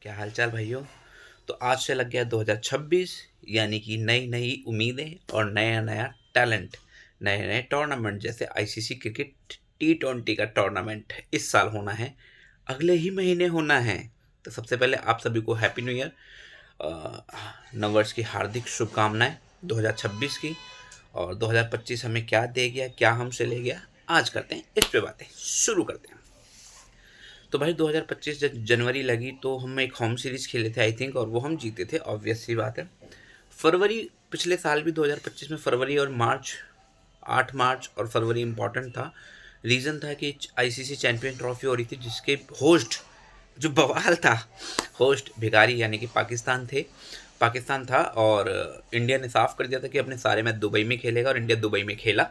क्या हाल चाल भाइयों। तो आज से लग गया 2026, यानी कि नई नई उम्मीदें और नया नया टैलेंट, नए नए टूर्नामेंट जैसे आईसीसी क्रिकेट T20 का टूर्नामेंट इस साल होना है, अगले ही महीने होना है। तो सबसे पहले आप सभी को हैप्पी न्यू ईयर, नववर्ष की हार्दिक शुभकामनाएं 2026 की। और 2025 हमें क्या दे गया, क्या हमसे ले गया, आज करते हैं इस पे बातें, शुरू करते हैं। तो भाई 2025 जब जनवरी लगी तो हम एक होम सीरीज खेले थे आई थिंक, और वो हम जीते थे, ऑब्वियस सी बात है। फरवरी, पिछले साल भी 2025 में फरवरी और मार्च, 8 मार्च और फरवरी इम्पॉर्टेंट था। रीज़न था कि आईसीसी चैंपियन ट्रॉफी हो रही थी, जिसके होस्ट, जो बवाल था, होस्ट भिखारी यानी कि पाकिस्तान था। और इंडिया ने साफ कर दिया था कि अपने सारे मैच दुबई में खेलेगा, और इंडिया दुबई में खेला।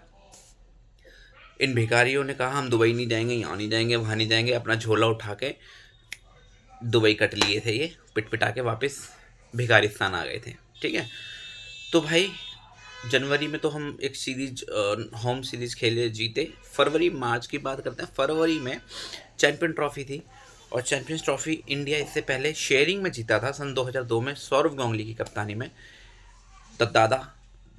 इन भिखारियों ने कहा हम दुबई नहीं जाएंगे, यहाँ नहीं जाएंगे, वहाँ नहीं जाएंगे, अपना झोला उठा के दुबई कट लिए थे, ये पिट पिटा के वापस भिखारिस्तान आ गए थे। ठीक है। तो भाई जनवरी में तो हम एक सीरीज, होम सीरीज खेले, जीते। फरवरी मार्च की बात करते हैं। फरवरी में चैंपियन ट्रॉफी थी, और चैंपियंस ट्रॉफी इंडिया इससे पहले शेयरिंग में जीता था सन 2002 में, सौरव गांगुली की कप्तानी में। The Dada,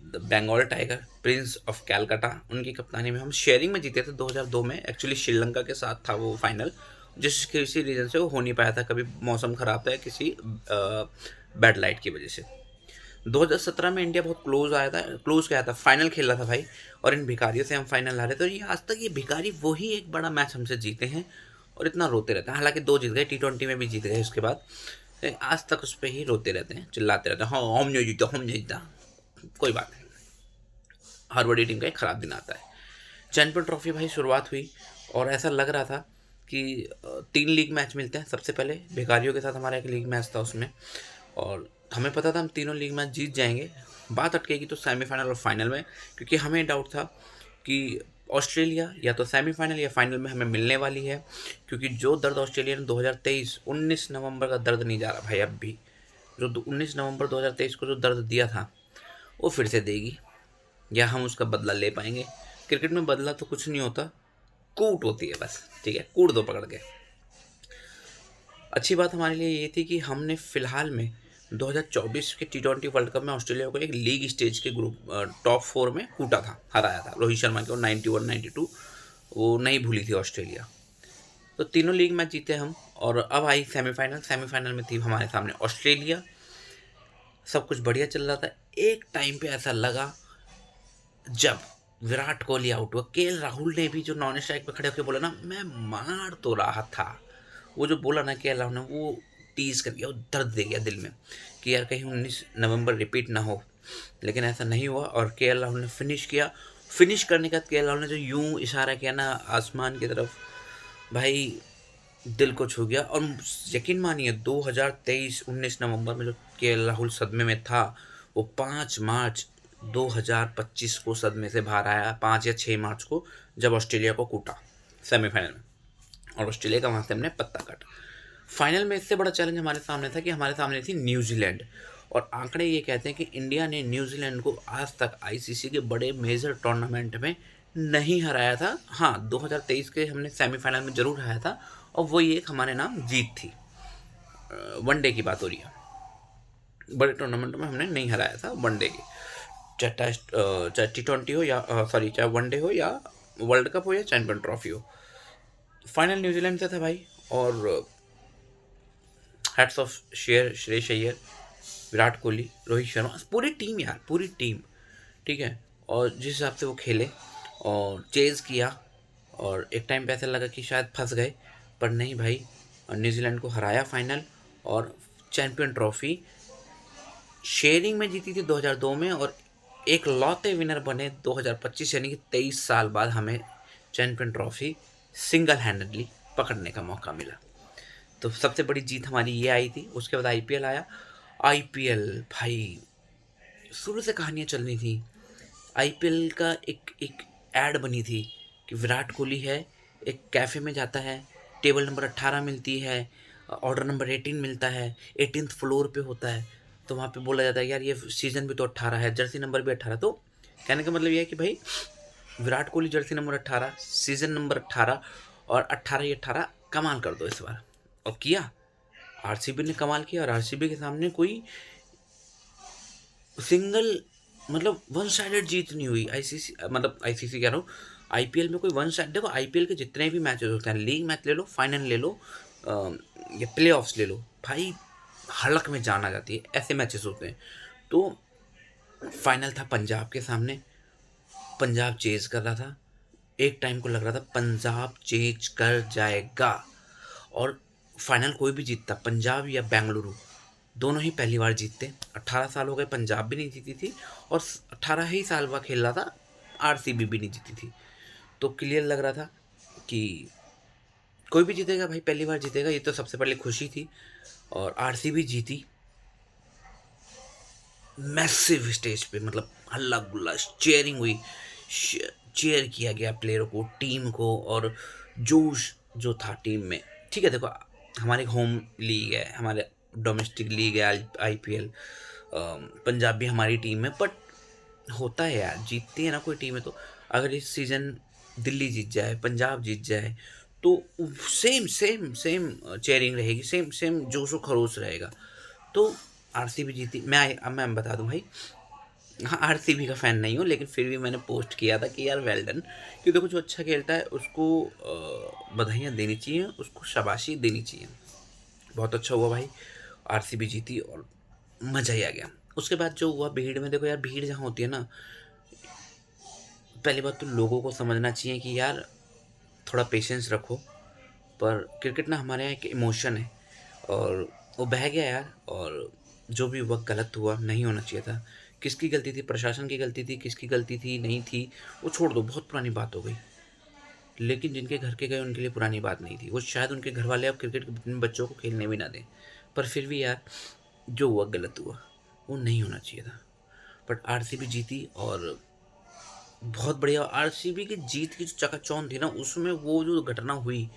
the Bengal tiger, prince of Calcutta, उनकी कप्तानी में हम शेयरिंग में जीते थे 2002 में। एक्चुअली श्रीलंका के साथ था वो फाइनल, जिस किसी रीज़न से वो हो नहीं पाया था, कभी मौसम ख़राब था या किसी बैड लाइट की वजह से। 2017 में इंडिया बहुत क्लोज गया था, फाइनल खेल रहा था भाई, और इन भिखारियों से हम फाइनल हारे। तो ये आज तक ये भिखारी वही एक बड़ा मैच हमसे जीते हैं, और इतना रोते रहते हैं। हालांकि 2 जीत गए, T20 में भी जीत गए उसके बाद, आज तक उस पर ही रोते रहते हैं, चिल्लाते रहते हैं, हाँ हम नहीं जीता, हम नहीं जीता। कोई बात नहीं, हर बड़ी टीम का एक ख़राब दिन आता है। चैंपियन ट्रॉफी भाई शुरुआत हुई, और ऐसा लग रहा था कि 3 लीग मैच मिलते हैं। सबसे पहले भिखारियों के साथ हमारा एक लीग मैच था उसमें, और हमें पता था हम तीनों लीग मैच जीत जाएंगे। बात अटकेगी तो सेमीफाइनल और फाइनल में, क्योंकि हमें डाउट था कि ऑस्ट्रेलिया या तो सेमीफाइनल या फाइनल में हमें मिलने वाली है। क्योंकि जो दर्द ऑस्ट्रेलिया ने 2023 19 नवंबर का दर्द नहीं जा रहा भाई अब भी, जो 19 नवंबर 2023 को जो दर्द दिया था वो फिर से देगी, या हम उसका बदला ले पाएंगे। क्रिकेट में बदला तो कुछ नहीं होता, कूट होती है बस। ठीक है, कूट दो पकड़ के। अच्छी बात हमारे लिए ये थी कि हमने फिलहाल में 2024 के T20 वर्ल्ड कप में ऑस्ट्रेलिया को एक लीग स्टेज के ग्रुप टॉप 4 में कूटा था, हराया था रोहित शर्मा की, और 91 92 वो नहीं भूली थी ऑस्ट्रेलिया। तो तीनों लीग मैच जीते हम, और अब आई सेमीफाइनल। सेमीफाइनल में थी हमारे सामने ऑस्ट्रेलिया। सब कुछ बढ़िया चल रहा था। एक टाइम पे ऐसा लगा जब विराट कोहली आउट हुआ, KL राहुल ने भी जो नॉन स्ट्राइक पे खड़े होकर बोला ना, मैं मार तो रहा था, वो जो बोला ना KL राहुल ने, वो टीज कर गया, वो दर्द दे गया दिल में कि यार कहीं 19 नवंबर रिपीट ना हो। लेकिन ऐसा नहीं हुआ, और KL राहुल ने फिनिश किया। फिनिश करने के बाद KL राहुल ने जो यूं इशारा किया ना आसमान की तरफ, भाई दिल को छू गया। और यकीन मानिए 2023 19 नवंबर में जो KL राहुल सदमे में था, वो 5 मार्च 2025 को सदमे से बाहर आया, 5 या 6 मार्च को, जब ऑस्ट्रेलिया को कूटा सेमीफाइनल में, और ऑस्ट्रेलिया का वहाँ से हमने पत्ता काटा। फाइनल में इससे बड़ा चैलेंज हमारे सामने था कि हमारे सामने थी न्यूजीलैंड, और आंकड़े ये कहते हैं कि इंडिया ने न्यूजीलैंड को आज तक आईसीसी के बड़े मेजर टूर्नामेंट में नहीं हराया था। हाँ, 2023 के हमने सेमीफाइनल में जरूर हराया था, और वही एक हमारे नाम जीत थी। वनडे की बात हो रही है, बड़े टूर्नामेंट में हमने नहीं हराया था वनडे की, चाहे टेस्ट, चाहे T20 हो या सॉरी, चाहे वनडे हो या वर्ल्ड कप हो या चैंपियन ट्रॉफी हो। फाइनल न्यूजीलैंड से था भाई, और हैट्स ऑफ श्रेयस अय्यर, विराट कोहली, रोहित शर्मा, पूरी टीम यार, पूरी टीम। ठीक है। और जिस हिसाब से वो खेले और चेज़ किया, और एक टाइम पे ऐसा लगा कि शायद फंस गए, पर नहीं भाई, न्यूजीलैंड को हराया फाइनल, और चैंपियन ट्रॉफी शेयरिंग में जीती थी 2002 में, और एक लौते विनर बने 2025, यानी कि 23 साल बाद हमें चैंपियन ट्रॉफी सिंगल हैंडेडली पकड़ने का मौका मिला। तो सबसे बड़ी जीत हमारी ये आई थी। उसके बाद आईपीएल आया। आईपीएल भाई, शुरू से कहानियाँ चलनी थी। आईपीएल का एक एक ऐड बनी थी कि विराट कोहली है, एक कैफ़े में जाता है, टेबल नंबर 18 मिलती है, ऑर्डर नंबर 18 मिलता है, 18th फ्लोर पे होता है। तो वहाँ पे बोला जाता है यार ये सीज़न भी तो 18 है, जर्सी नंबर भी 18। तो कहने का मतलब ये है कि भाई Virat Kohli Jersey number 18, season number 18, और 18 ही 18, कमाल कर दो इस बार। और किया, आरसीबी ने कमाल किया और आरसीबी के सामने कोई सिंगल मतलब वन साइडेड जीत नहीं हुई। आईसीसी मतलब आईसीसी कह रहा हूँ, आईपीएल में कोई वन साइड, देखो आईपीएल के जितने भी मैचेस होते हैं, लीग मैच ले लो, फाइनल ले लो, या प्ले ऑफ्स ले लो, भाई हड़क में जान आ जाती है, ऐसे मैचेस होते हैं। तो फाइनल था पंजाब के सामने, पंजाब चेज कर रहा था, एक टाइम को लग रहा था पंजाब चेज कर जाएगा, और फाइनल कोई भी जीतता, पंजाब या बेंगलुरु, दोनों ही पहली बार जीतते। 18 साल हो गए पंजाब भी नहीं जीती थी, और 18 ही साल बाद खेल रहा था आरसीबी भी नहीं जीती थी। तो क्लियर लग रहा था कि कोई भी जीतेगा भाई, पहली बार जीतेगा, ये तो सबसे पहले खुशी थी। और आरसीबी जीती मैसिव स्टेज पे, मतलब हल्ला गुल्ला, चेयरिंग हुई, चेयर किया गया प्लेयरों को, टीम को, और जोश जो था टीम में। ठीक है, देखो हमारे होम लीग है, हमारे डोमेस्टिक लीग है आईपीएल, पंजाब भी हमारी टीम है, बट होता है यार, जीतती है ना कोई टीम है तो। अगर इस सीज़न दिल्ली जीत जाए, पंजाब जीत जाए, तो सेम सेम सेम चेयरिंग रहेगी, सेम सेम जोशो खरोश रहेगा। तो आरसीबी जीती। अब मैं बता दूं भाई, हाँ आरसीबी का फ़ैन नहीं हूँ, लेकिन फिर भी मैंने पोस्ट किया था कि यार वेल डन, कि देखो जो अच्छा खेलता है उसको बधाइयाँ देनी चाहिए, उसको शाबाशी देनी चाहिए। बहुत अच्छा हुआ भाई, आरसीबी जीती और मज़ा ही आ गया। उसके बाद जो हुआ भीड़ में, देखो यार भीड़ जहाँ होती है ना, पहली बात तो लोगों को समझना चाहिए कि यार थोड़ा पेशेंस रखो, पर क्रिकेट ना हमारे यहाँ एक इमोशन है, और वो बह गया यार, और जो भी हुआ गलत हुआ, नहीं होना चाहिए था। किसकी गलती थी? प्रशासन की गलती थी, किसकी गलती थी नहीं थी वो छोड़ दो, बहुत पुरानी बात हो गई। लेकिन जिनके घर के गए उनके लिए पुरानी बात नहीं थी, वो शायद उनके घर वाले अब क्रिकेट अपने बच्चों को खेलने भी ना दें, पर फिर भी यार जो हुआ गलत हुआ, वो नहीं होना चाहिए था। बट आरसीबी जीती, और बहुत बढ़िया। आरसीबी की जीत की जो चकाचौंध थी ना, उसमें वो जो घटना हुई,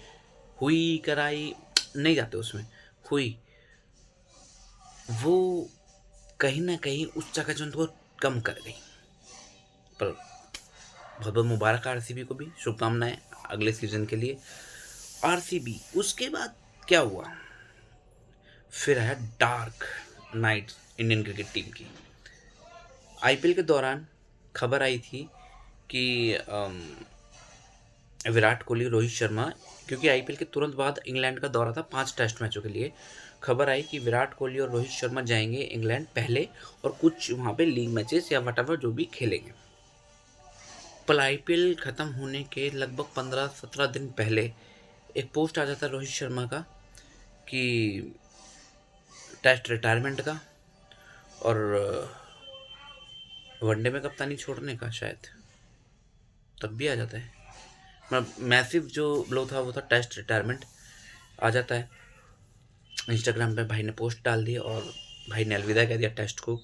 हुई कराई नहीं जाते उसमें, हुई, वो कहीं ना कहीं उस चकाचौंध को कम कर गई। पर बहुत बहुत मुबारक आरसीबी को भी, शुभकामनाएं अगले सीजन के लिए। आरसीबी उसके बाद क्या हुआ, फिर आया dark night Indian cricket team की। आईपीएल के दौरान खबर आई थी कि विराट कोहली, रोहित शर्मा, क्योंकि आईपीएल के तुरंत बाद इंग्लैंड का दौरा था 5 टेस्ट मैचों के लिए, खबर आई कि विराट कोहली और रोहित शर्मा जाएंगे इंग्लैंड पहले, और कुछ वहाँ पे लीग मैचेस या वट जो भी खेलेंगे। पर आईपीएल ख़त्म होने के लगभग 15-17 दिन पहले एक पोस्ट आ जाता रोहित शर्मा का कि टेस्ट रिटायरमेंट का, और वनडे में कप्तानी छोड़ने का, शायद तब भी आ जाता है। मतलब मैसिव जो ब्लो था वो था टेस्ट रिटायरमेंट, आ जाता है। इंस्टाग्राम पे भाई ने पोस्ट डाल दी और भाई ने अलविदा कह दिया टेस्ट को।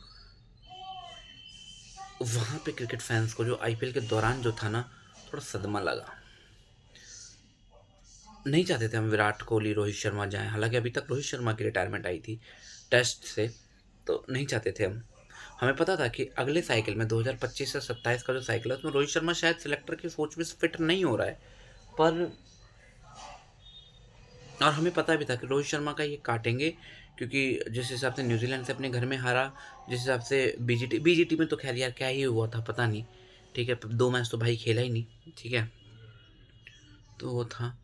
वहाँ पे क्रिकेट फैंस को जो आईपीएल के दौरान जो था ना, थोड़ा सदमा लगा। नहीं चाहते थे हम विराट कोहली, रोहित शर्मा जाएं, हालांकि अभी तक रोहित शर्मा की रिटायरमेंट आई थी टेस्ट से, तो नहीं चाहते थे हम। हमें पता था कि अगले साइकिल में 2025 से 27 का जो साइकिल है उसमें रोहित शर्मा शायद सिलेक्टर की सोच में फिट नहीं हो रहा है, पर और हमें पता भी था कि रोहित शर्मा का ये काटेंगे, क्योंकि जिस हिसाब से न्यूजीलैंड से अपने घर में हारा, जिस हिसाब से बीजीटी में तो खैर यार क्या ही हुआ था पता नहीं, ठीक है 2 मैच तो भाई खेला ही नहीं, ठीक है। तो वो था,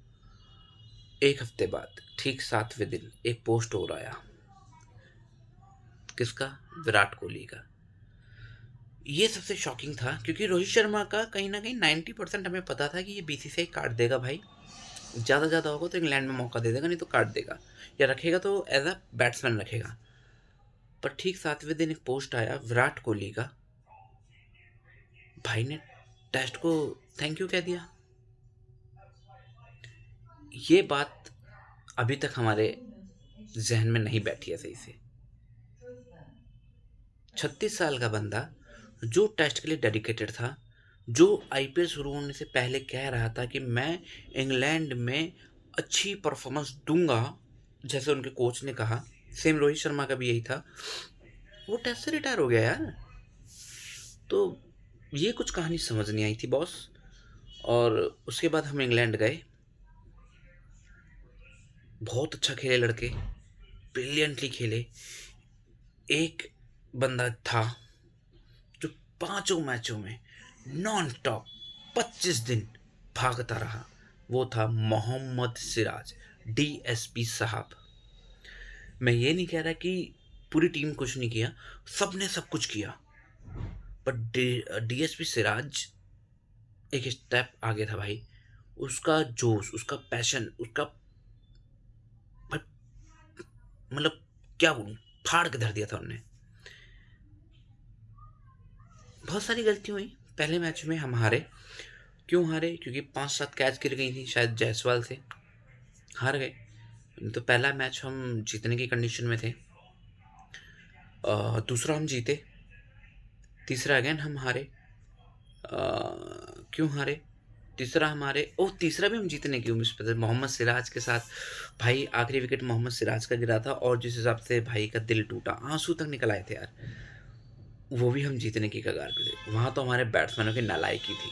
एक हफ्ते बाद ठीक 7वें दिन एक पोस्ट और आया, किसका? विराट कोहली का। ये सबसे शॉकिंग था, क्योंकि रोहित शर्मा का कहीं ना कहीं 90% हमें पता था कि ये बीसीसीआई काट देगा भाई, ज़्यादा होगा तो इंग्लैंड में मौका दे देगा, नहीं तो काट देगा, या रखेगा तो एज अ बैट्समैन रखेगा। पर ठीक 7वें दिन एक पोस्ट आया विराट कोहली का, भाई ने टेस्ट को थैंक यू कह दिया। ये बात अभी तक हमारे जहन में नहीं बैठी है सही से। 36 साल का बंदा जो टेस्ट के लिए डेडिकेटेड था, जो आईपीएल शुरू होने से पहले कह रहा था कि मैं इंग्लैंड में अच्छी परफॉर्मेंस दूंगा, जैसे उनके कोच ने कहा, सेम रोहित शर्मा का भी यही था, वो टेस्ट से रिटायर हो गया यार। तो ये कुछ कहानी समझ नहीं आई थी बॉस। और उसके बाद हम इंग्लैंड गए, बहुत अच्छा खेले लड़के, ब्रिलियंटली खेले। एक बंदा था जो पांचों मैचों में नॉन स्टॉप 25 दिन भागता रहा, वो था मोहम्मद सिराज, डीएसपी साहब। मैं ये नहीं कह रहा कि पूरी टीम कुछ नहीं किया, सबने सब कुछ किया, पर डीएसपी सिराज एक स्टेप आगे था भाई। उसका जोश, उसका पैशन, उसका भाई, मतलब क्या बोलूं, फाड़ के धर दिया था उनने। बहुत सारी गलती हुई पहले मैच में, हम हारे। क्यों हारे? क्योंकि 5-7 कैच गिर गई थी शायद जायसवाल से, हार गए। तो पहला मैच हम जीतने की कंडीशन में थे, दूसरा हम जीते, तीसरा अगेन हम हारे। क्यों हारे? तीसरा हमारे तीसरा भी हम जीतने की उम्मीद पे थे मोहम्मद सिराज के साथ। भाई आखिरी विकेट मोहम्मद सिराज का गिरा था, और जिस हिसाब से भाई का दिल टूटा, आंसू तक निकल आए थे यार। वो भी हम जीतने की कगार पे थे। वहां तो हमारे बैट्समैनों की नालायकी थी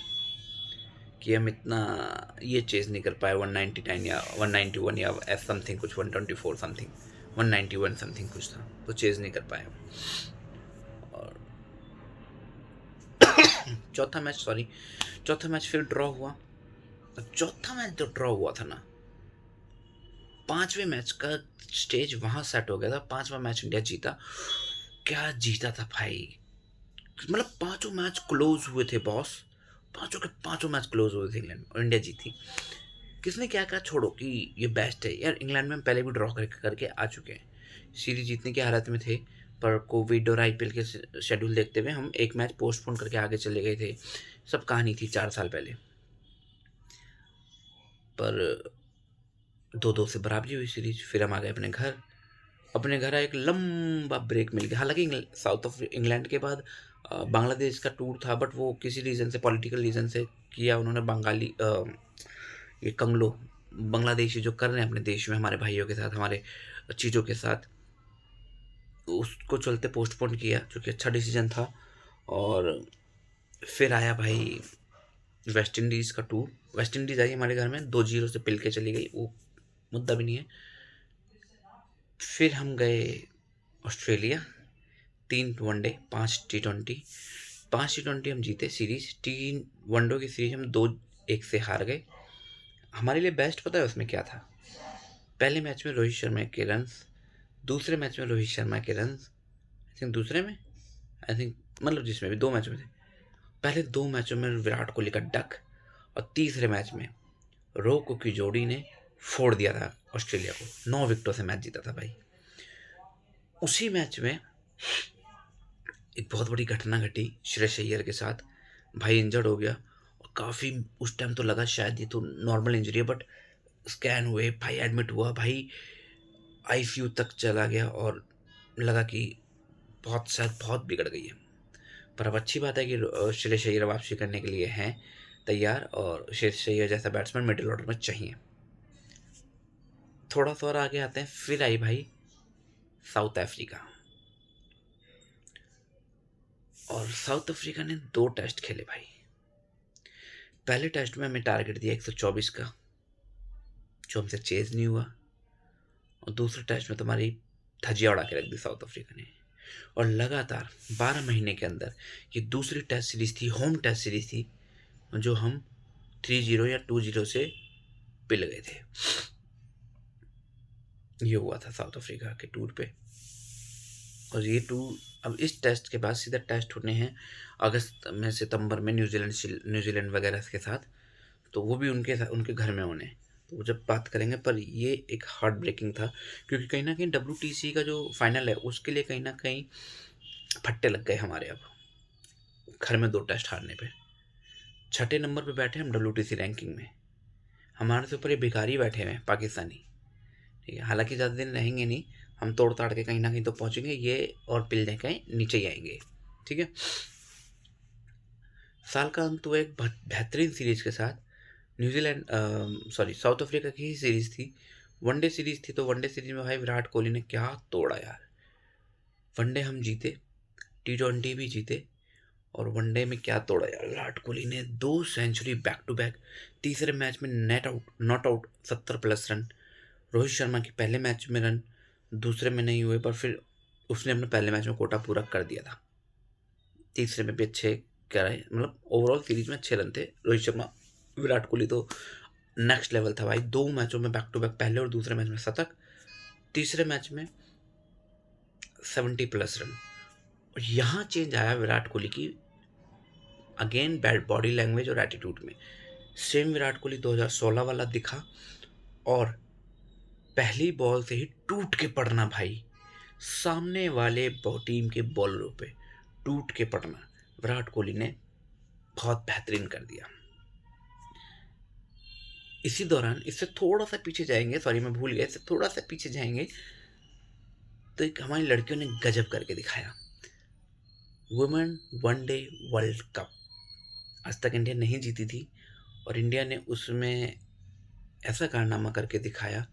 कि हम इतना ये चेज नहीं कर पाए। 199 या 191 या एस समथिंग कुछ, 124 समथिंग, 191 समथिंग कुछ था, तो चेज नहीं कर पाए। और चौथा मैच फिर ड्रॉ हुआ। चौथा मैच जो ड्रॉ हुआ था ना, पांचवें मैच का स्टेज वहां सेट हो गया था। पांचवा मैच इंडिया जीता। क्या जीता था भाई, मतलब पांचों मैच क्लोज हुए थे बॉस, पांचों के पांचों मैच क्लोज हुए थे इंग्लैंड और इंडिया जीती। किसने क्या कहा छोड़ो कि ये बेस्ट है यार, इंग्लैंड में हम पहले भी ड्रॉ करके आ चुके हैं, सीरीज जीतने की हालत में थे, पर कोविड और आईपीएल के शेड्यूल देखते हुए हम एक मैच पोस्टपोन करके आगे चले गए थे। सब कहानी थी 4 साल पहले। पर 2-2 से बराबरी हुई सीरीज, फिर हम आ गए अपने घर। अपने घर एक लंबा ब्रेक मिल गया। हालांकि साउथ ऑफ इंग्लैंड के बाद बांग्लादेश का टूर था, बट वो किसी रीज़न से, पॉलिटिकल रीज़न से किया उन्होंने। बंगाली ये कंगलो बांग्लादेशी जो कर रहे हैं अपने देश में हमारे भाइयों के साथ, हमारे चीज़ों के साथ, उसको चलते पोस्टपोन किया, जो कि अच्छा डिसीजन था। और फिर आया भाई वेस्ट इंडीज़ का टूर। वेस्ट इंडीज़ आई हमारे घर में, 2-0 से पिल के चली गई, वो मुद्दा भी नहीं है। फिर हम गए ऑस्ट्रेलिया, 3 वनडे 5 T20, 5 T20 हम जीते सीरीज। 3 वनडे की सीरीज हम 2-1 से हार गए। हमारे लिए बेस्ट पता है उसमें क्या था? पहले मैच में रोहित शर्मा के रन्स, दूसरे मैच में रोहित शर्मा के रन्स, आई थिंक दूसरे में, आई थिंक मतलब जिसमें भी 2 मैचों में थे। पहले 2 मैचों में विराट कोहली का डक, और तीसरे मैच में रोको की जोड़ी ने फोड़ दिया था ऑस्ट्रेलिया को, 9 विकेटों से मैच जीता था भाई। उसी मैच में एक बहुत बड़ी घटना घटी श्रेयस अय्यर के साथ। भाई इंजर्ड हो गया, और काफ़ी उस टाइम तो लगा शायद ये तो नॉर्मल इंजरी है, बट स्कैन हुए, भाई एडमिट हुआ, भाई आईसीयू तक चला गया, और लगा कि बहुत शायद बहुत बिगड़ गई है। पर अब अच्छी बात है कि श्रेयस अय्यर वापसी करने के लिए हैं तैयार, और श्रेयस अय्यर जैसा बैट्समैन मिडिल ऑर्डर में चाहिए। थोड़ा सा और आगे आते हैं, फिर आई भाई साउथ अफ्रीका, और साउथ अफ्रीका ने 2 टेस्ट खेले भाई। पहले टेस्ट में हमें टारगेट दिया 124 का, जो हमसे चेज नहीं हुआ, और दूसरे टेस्ट में तुम्हारी धजिया उड़ा के रख दी साउथ अफ्रीका ने। और लगातार 12 महीने के अंदर ये दूसरी टेस्ट सीरीज थी, होम टेस्ट सीरीज थी, जो हम 3-0 या 2-0 से पिल गए थे। ये हुआ था साउथ अफ्रीका के टूर पे। और ये टूर, अब इस टेस्ट के बाद सीधा टेस्ट होने हैं अगस्त में, सितंबर में, न्यूजीलैंड वगैरह के साथ, तो वो भी उनके घर में होने, तो वो जब बात करेंगे। पर ये एक हार्ट ब्रेकिंग था, क्योंकि कहीं ना कहीं WTC का जो फाइनल है उसके लिए कहीं ना कहीं फट्टे लग गए हमारे। अब घर में 2 टेस्ट हारने पे 6ठे नंबर पे बैठे हम WTC रैंकिंग में। हमारे से ऊपर ये भिखारी बैठे हुए हैं पाकिस्तानी, ठीक है। हालांकि ज़्यादा दिन रहेंगे नहीं, हम तोड़ ताड़ के कहीं ना कहीं तो पहुँचेंगे ये, और पिल कहीं नीचे ही आएंगे, ठीक है। साल का अंत हुआ एक बेहतरीन सीरीज के साथ। न्यूजीलैंड, सॉरी, साउथ अफ्रीका की ही सीरीज थी, वनडे सीरीज थी। तो वनडे सीरीज में भाई विराट कोहली ने क्या तोड़ा यार। वनडे हम जीते, T20 भी जीते, और वनडे में क्या तोड़ा यार विराट कोहली ने, 2 सेंचुरी बैक टू बैक। तीसरे मैच में net out, not out, 70+ run. Rohit Sharma के पहले मैच में रन दूसरे में नहीं हुए, पर फिर उसने अपने पहले मैच में कोटा पूरा कर दिया था। तीसरे में भी अच्छे कह रहे, मतलब ओवरऑल सीरीज में अच्छे रन थे। रोहित शर्मा, विराट कोहली तो नेक्स्ट लेवल था भाई। 2 मैचों में बैक टू बैक, पहले और दूसरे मैच में शतक, तीसरे मैच में 70+ रन। और यहाँ चेंज आया विराट कोहली की, अगेन बैड बॉडी लैंग्वेज और एटीट्यूड में। सेम विराट कोहली 2016 वाला दिखा, और पहली बॉल से ही टूट के पड़ना भाई, सामने वाले टीम के बॉलरों पे टूट के पड़ना विराट कोहली ने बहुत बेहतरीन कर दिया। इसी दौरान, इससे थोड़ा सा पीछे जाएंगे, सॉरी मैं भूल गया, इससे थोड़ा सा पीछे जाएंगे तो एक हमारी लड़कियों ने गजब करके दिखाया। वुमेन वनडे वर्ल्ड कप आज तक इंडिया नहीं जीती थी, और इंडिया ने उसमें ऐसा कारनामा करके दिखाया,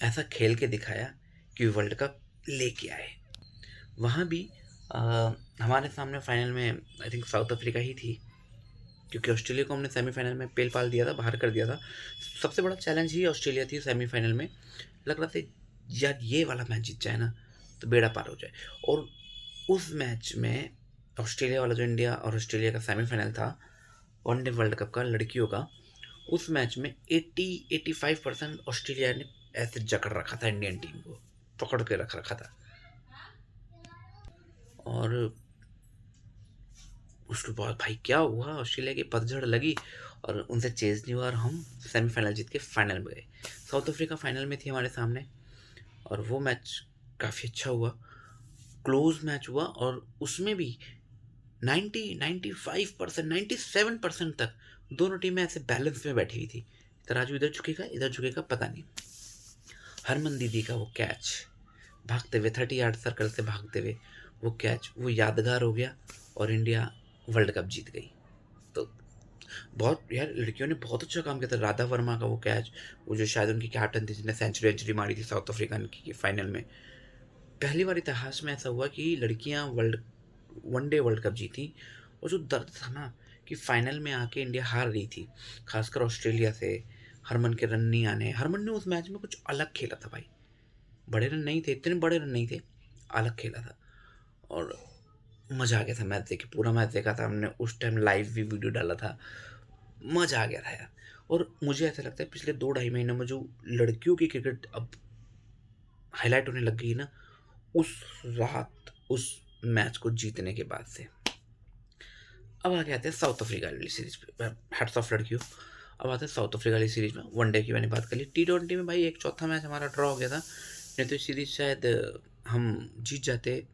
ऐसा खेल के दिखाया कि वर्ल्ड कप लेके आए। वहाँ भी हमारे सामने फाइनल में आई थिंक साउथ अफ्रीका ही थी, क्योंकि ऑस्ट्रेलिया को हमने सेमीफाइनल में पेल पाल दिया था, बाहर कर दिया था। सबसे बड़ा चैलेंज ही ऑस्ट्रेलिया थी सेमीफाइनल में। लग रहा था यार ये वाला मैच जीत जाए ना तो बेड़ा पार हो जाए। और उस मैच में ऑस्ट्रेलिया वाला, जो इंडिया और ऑस्ट्रेलिया का सेमीफाइनल था वनडे वर्ल्ड कप का लड़कियों का, उस मैच में 80-85% ऑस्ट्रेलिया ने ऐसे जकड़ रखा था, इंडियन टीम को पकड़ के रख रखा था। और उसके बाद भाई क्या हुआ, ऑस्ट्रेलिया की पतझड़ लगी और उनसे चेज नहीं हुआ, और हम सेमीफाइनल जीत के फाइनल में गए। साउथ अफ्रीका फाइनल में थी हमारे सामने, और वो मैच काफ़ी अच्छा हुआ, क्लोज मैच हुआ, और उसमें भी 95%, 97% तक दोनों टीमें ऐसे बैलेंस में बैठी हुई थी। तराजू इधर झुकेगा इधर झुकेगा पता नहीं। हरमन दीदी का वो कैच, भागते हुए 30 यार्ड सर्कल से भागते हुए वो कैच, वो यादगार हो गया, और इंडिया वर्ल्ड कप जीत गई। तो बहुत यार लड़कियों ने बहुत अच्छा काम किया था। राधा वर्मा का वो कैच, वो जो शायद उनकी कैप्टन थी जिसने सेंचुरी मारी थी साउथ अफ्रीका की फाइनल में। पहली बार इतिहास में ऐसा हुआ कि लड़कियां वनडे वर्ल्ड कप जीती। और जो दर्द था ना कि फाइनल में आके इंडिया हार रही थी, खासकर ऑस्ट्रेलिया से, हरमन के रन नहीं आने। हरमन ने उस मैच में कुछ अलग खेला था भाई, बड़े रन नहीं थे, इतने बड़े रन नहीं थे, अलग खेला था। और मज़ा आ गया था मैच देख के, पूरा मैच देखा था हमने, उस टाइम लाइव भी वीडियो डाला था, मज़ा आ गया था यार। और मुझे ऐसा लगता है पिछले 2-2.5 महीनों में जो लड़कियों की क्रिकेट अब हाईलाइट होने लग गई ना, उस रात उस मैच को जीतने के बाद से। अब आगे आते हैं साउथ अफ्रीका वाली सीरीज पे, हैट्स ऑफ लड़कियों। अब आते हैं साउथ अफ्रीका वाली सीरीज में। वनडे की मैंने बात कर ली, T20 में भाई एक चौथा मैच हमारा ड्रॉ हो गया था, नहीं तो सीरीज शायद हम जीत जाते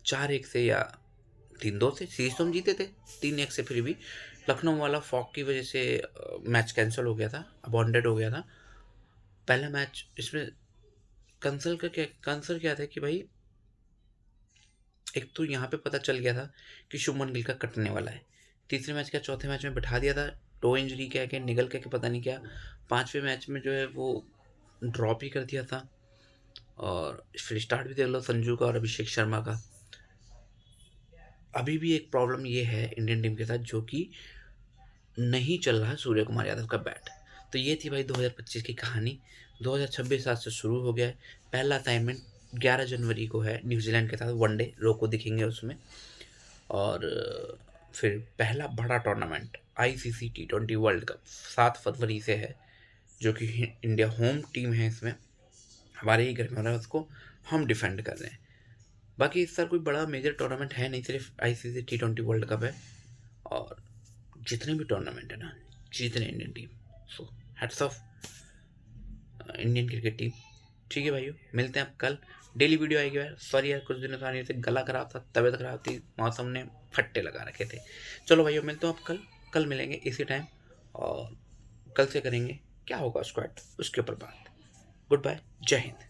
4-1 से या 3-2 से। सीरीज तो हम जीते थे 3-1 से, फिर भी लखनऊ वाला फॉग की वजह से मैच कैंसिल हो गया था, अबॉन्डेड हो गया था पहला मैच। इसमें कंसर्न क्या था कि भाई एक तो यहाँ पे पता चल गया था कि शुभमन गिल का कटने वाला है, तीसरे मैच का चौथे मैच में बिठा दिया था, टो इंजरी क्या क्या निगल के पता नहीं क्या, पांचवें मैच में जो है वो ड्रॉप ही कर दिया था। और फिर स्टार्ट भी देख लो संजू का और अभिषेक शर्मा का। अभी भी एक प्रॉब्लम ये है इंडियन टीम के साथ, जो कि नहीं चल रहा है सूर्य कुमार यादव का बैट। तो ये थी भाई 2025 की कहानी। 2026 आज से शुरू हो गया है। पहला असाइनमेंट 11 जनवरी को है न्यूजीलैंड के साथ, वनडे रोको दिखेंगे उसमें। और फिर पहला बड़ा tournament ICC T20 world cup 7 फरवरी से है, जो कि इंडिया होम टीम है, इसमें हमारे ही घर में हो रहा है, उसको हम डिफेंड कर रहे हैं। बाकी इस साल कोई बड़ा मेजर टूर्नामेंट है नहीं, सिर्फ ICC T20 वर्ल्ड कप है। और जितने भी टूर्नामेंट है ना, जीतने Indian team. So hats off Indian cricket team. ठीक है भाइयों, मिलते हैं अब कल, डेली वीडियो आएगी यार। सॉरी यार कुछ दिनों से आने से गला खराब था, तबीयत खराब थी, मौसम ने फट्टे लगा रखे थे। चलो भाइयों मिलते हैं अब कल, कल मिलेंगे इसी टाइम, और कल से करेंगे क्या होगा स्क्वाड उसके ऊपर बात। गुड बाय, जय हिंद।